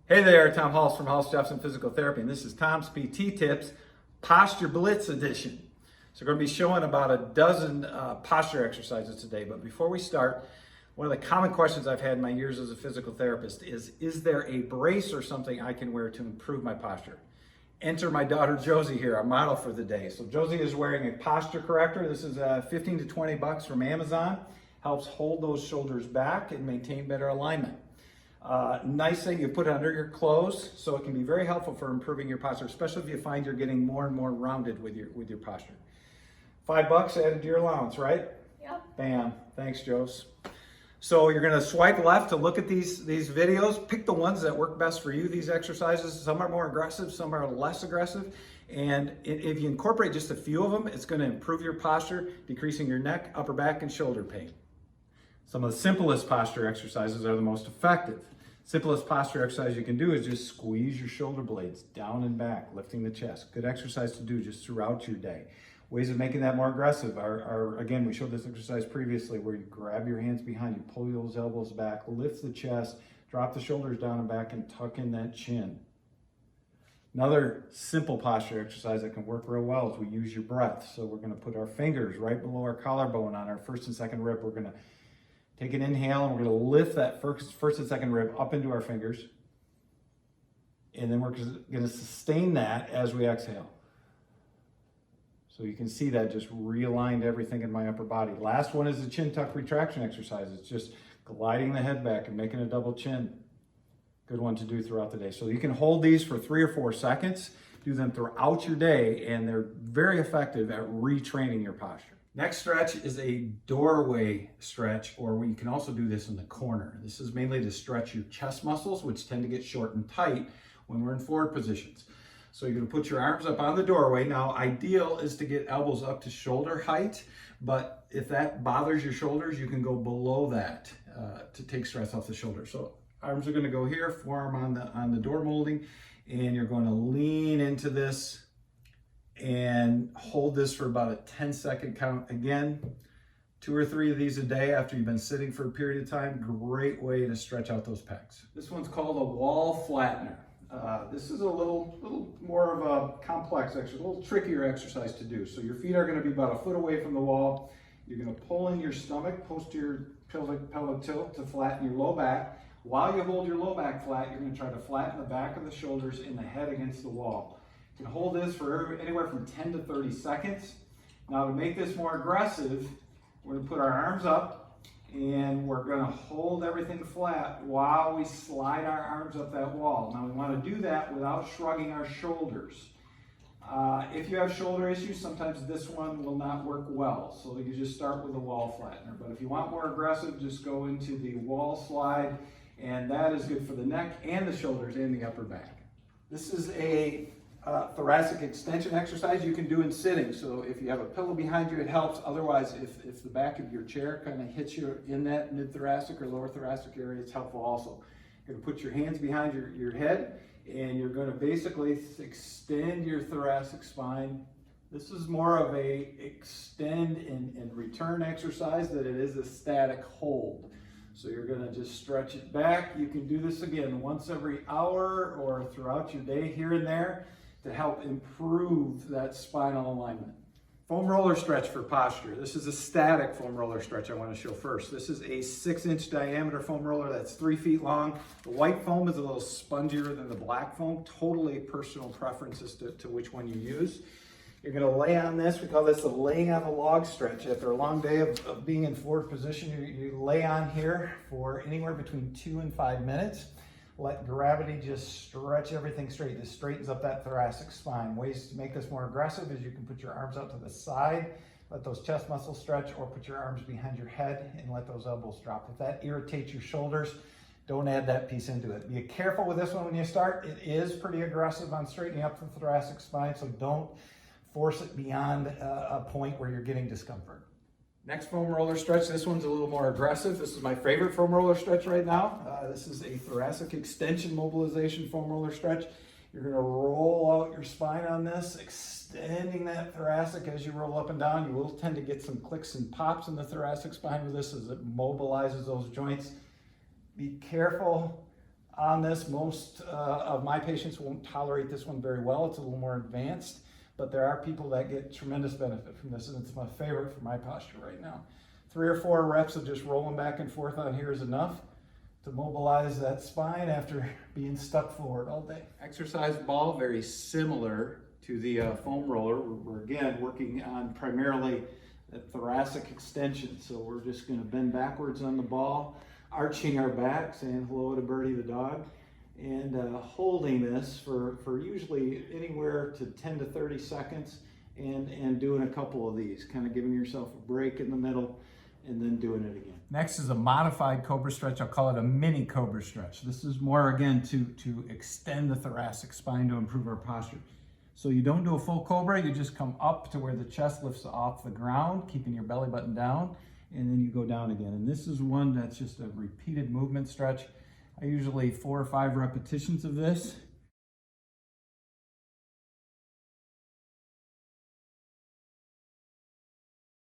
Hey there, Tom Halls from Halls Jobs and Physical Therapy, and this is Tom's PT Tips, Posture Blitz edition. So we're going to be showing about a dozen posture exercises today, but before we start, one of the common questions I've had in my years as a physical therapist is there a brace or something I can wear to improve my posture? Enter my daughter Josie here, our model for the day. So Josie is wearing a posture corrector. This is 15 to 20 bucks from Amazon. Helps hold those shoulders back and maintain better alignment. Nice thing, you put it under your clothes, so it can be very helpful for improving your posture, especially if you find you're getting more and more rounded with your posture. $5 added to your allowance, right? Yep. Bam. Thanks, Jose. So you're going to swipe left to look at these videos. Pick the ones that work best for you, these exercises. Some are more aggressive, some are less aggressive. And if you incorporate just a few of them, it's going to improve your posture, decreasing your neck, upper back, and shoulder pain. Some of the simplest posture exercises are the most effective. Simplest posture exercise you can do is just squeeze your shoulder blades down and back, lifting the chest. Good exercise to do just throughout your day. Ways of making that more aggressive are again, we showed this exercise previously where you grab your hands behind you, pull those elbows back, lift the chest, drop the shoulders down and back, and tuck in that chin. Another simple posture exercise that can work real well is we use your breath. So we're going to put our fingers right below our collarbone on our first and second rib. We're going to take an inhale, and we're going to lift that first and second rib up into our fingers. And then we're going to sustain that as we exhale. So you can see that just realigned everything in my upper body. Last one is the chin tuck retraction exercise. It's just gliding the head back and making a double chin. Good one to do throughout the day. So you can hold these for 3 or 4 seconds, do them throughout your day, and they're very effective at retraining your posture. Next stretch is a doorway stretch, or you can also do this in the corner. This is mainly to stretch your chest muscles, which tend to get short and tight when we're in forward positions. So you're going to put your arms up on the doorway. Now, ideal is to get elbows up to shoulder height, but if that bothers your shoulders, you can go below that to take stress off the shoulder. So arms are going to go here, forearm on the door molding, and you're going to lean into this and hold this for about a 10-second count. Again, 2 or 3 of these a day after you've been sitting for a period of time. Great way to stretch out those pecs. This one's called a wall flattener. This is a little more of a complex exercise, a little trickier exercise to do. So your feet are going to be about a foot away from the wall. You're going to pull in your stomach, posterior pelvic tilt to flatten your low back. While you hold your low back flat, you're going to try to flatten the back of the shoulders and the head against the wall. You can hold this for anywhere from 10 to 30 seconds. Now to make this more aggressive, we're going to put our arms up and we're going to hold everything flat while we slide our arms up that wall. Now we want to do that without shrugging our shoulders. If you have shoulder issues, sometimes this one will not work well. So you just start with a wall flattener. But if you want more aggressive, just go into the wall slide, and that is good for the neck and the shoulders and the upper back. This is a thoracic extension exercise you can do in sitting. So if you have a pillow behind you, it helps. Otherwise, if the back of your chair kind of hits you in that mid-thoracic or lower thoracic area, it's helpful also. You're going to put your hands behind your head, and you're going to basically extend your thoracic spine. This is more of a extend and return exercise than it is a static hold. So you're going to just stretch it back. You can do this again once every hour or throughout your day here and there to help improve that spinal alignment. Foam roller stretch for posture. This is a static foam roller stretch I want to show first. This is a 6-inch diameter foam roller that's 3 feet long. The white foam is a little spongier than the black foam. Totally personal preferences to which one you use. You're going to lay on this. We call this a laying on the log stretch. After a long day of being in forward position, you lay on here for anywhere between 2 and 5 minutes. Let gravity just stretch everything straight. This straightens up that thoracic spine. Ways to make this more aggressive is you can put your arms out to the side, let those chest muscles stretch, or put your arms behind your head and let those elbows drop. If that irritates your shoulders, don't add that piece into it. Be careful with this one when you start. It is pretty aggressive on straightening up the thoracic spine, so don't force it beyond a point where you're getting discomfort. Next foam roller stretch, this one's a little more aggressive. This is my favorite foam roller stretch right now. This is a thoracic extension mobilization foam roller stretch. You're going to roll out your spine on this, extending that thoracic as you roll up and down. You will tend to get some clicks and pops in the thoracic spine with this as it mobilizes those joints. Be careful on this. Most of my patients won't tolerate this one very well. It's a little more advanced, but there are people that get tremendous benefit from this, and it's my favorite for my posture right now. 3 or 4 reps of just rolling back and forth on here is enough to mobilize that spine after being stuck forward all day. Exercise ball, very similar to the foam roller. We're again working on primarily the thoracic extension. So we're just going to bend backwards on the ball, arching our back, saying hello to Birdie the dog, and holding this for usually anywhere to 10 to 30 seconds, and doing a couple of these, kind of giving yourself a break in the middle and then doing it again. Next is a modified Cobra stretch. I'll call it a mini Cobra stretch. This is more, again, to extend the thoracic spine to improve our posture. So you don't do a full Cobra, you just come up to where the chest lifts off the ground, keeping your belly button down, and then you go down again. And this is one that's just a repeated movement stretch. I usually 4 or 5 repetitions of this.